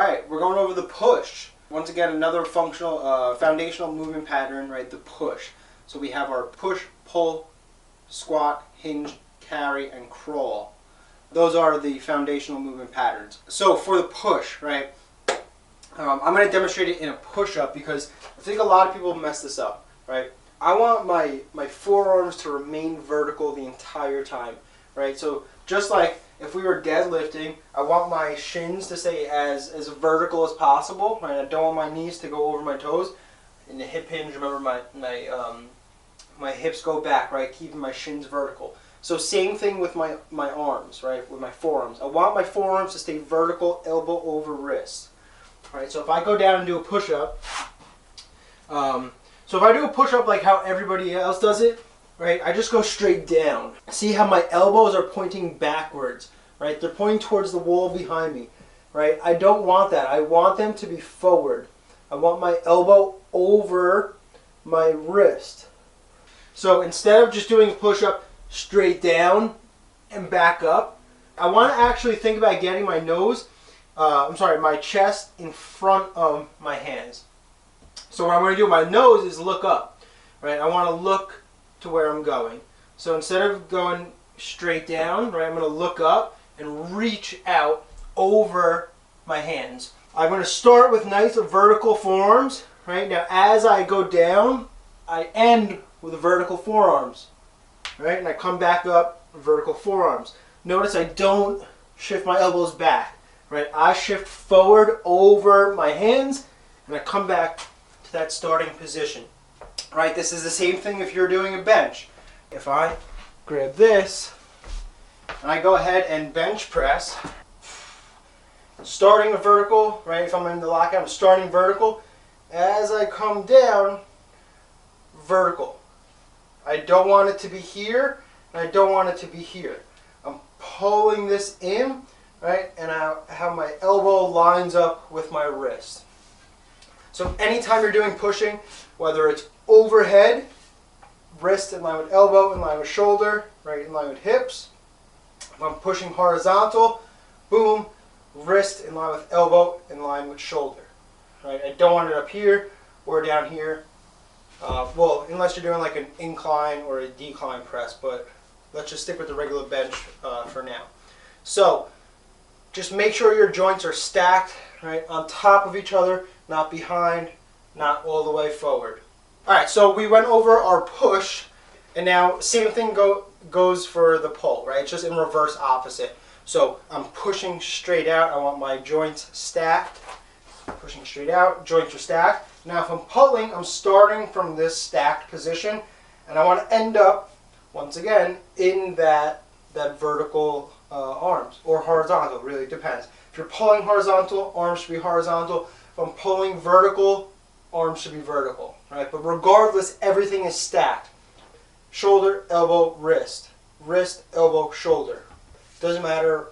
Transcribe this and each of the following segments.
Alright, we're going over the push. Once again, another functional, foundational movement pattern, right? The push. So we have our push, pull, squat, hinge, carry, and crawl. Those are the foundational movement patterns. So for the push, right? I'm going to demonstrate it in a push-up because I think a lot of people mess this up, right? I want my forearms to remain vertical the entire time, right? So just like if we were deadlifting, I want my shins to stay as vertical as possible, right? I don't want my knees to go over my toes. In the hip hinge, remember my hips go back, right? Keeping my shins vertical. So same thing with my arms, right? With my forearms. I want my forearms to stay vertical, elbow over wrist. Right, so if I go down and do a push-up, so if I do a push-up like how everybody else does it, right, I just go straight down. See how my elbows are pointing backwards, right? They're pointing towards the wall behind me, right? I don't want that. I want them to be forward. I want my elbow over my wrist. So instead of just doing a push-up straight down and back up, I want to actually think about getting my nose my chest in front of my hands. So what I'm going to do with my nose is look up, right? I want to look to where I'm going. So instead of going straight down, right, I'm going to look up and reach out over my hands. I'm going to start with nice vertical forearms, right? Now as I go down, I end with vertical forearms, right? And I come back up, vertical forearms. Notice I don't shift my elbows back. Right, I shift forward over my hands and I come back to that starting position. Right, this is the same thing if you're doing a bench. If I grab this and I go ahead and bench press, starting a vertical, right, if I'm in the lockout, I'm starting vertical. As I come down, vertical. I don't want it to be here and I don't want it to be here. I'm pulling this in. Right, and how my elbow lines up with my wrist. So anytime you're doing pushing, whether it's overhead, wrist in line with elbow, in line with shoulder, right, in line with hips. If I'm pushing horizontal, boom, wrist in line with elbow, in line with shoulder. Right, I don't want it up here or down here. Well, unless you're doing like an incline or a decline press, but let's just stick with the regular bench for now. So just make sure your joints are stacked, right, on top of each other, not behind, not all the way forward. Alright, so we went over our push, and now same thing goes for the pull, right? It's just in reverse opposite. So I'm pushing straight out, I want my joints stacked. Pushing straight out, joints are stacked. Now if I'm pulling, I'm starting from this stacked position, and I want to end up, once again, in that vertical arms, or horizontal, really depends. If you're pulling horizontal, arms should be horizontal. If I'm pulling vertical, arms should be vertical, right? But regardless, everything is stacked. Shoulder, elbow, wrist. Wrist, elbow, shoulder. Doesn't matter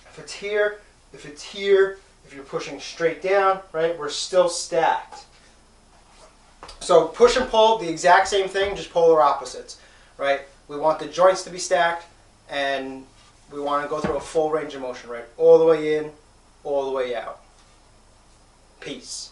if it's here, if it's here, if you're pushing straight down, right? We're still stacked. So push and pull, the exact same thing, just polar opposites, right? We want the joints to be stacked, and we want to go through a full range of motion, right? All the way in, all the way out. Peace.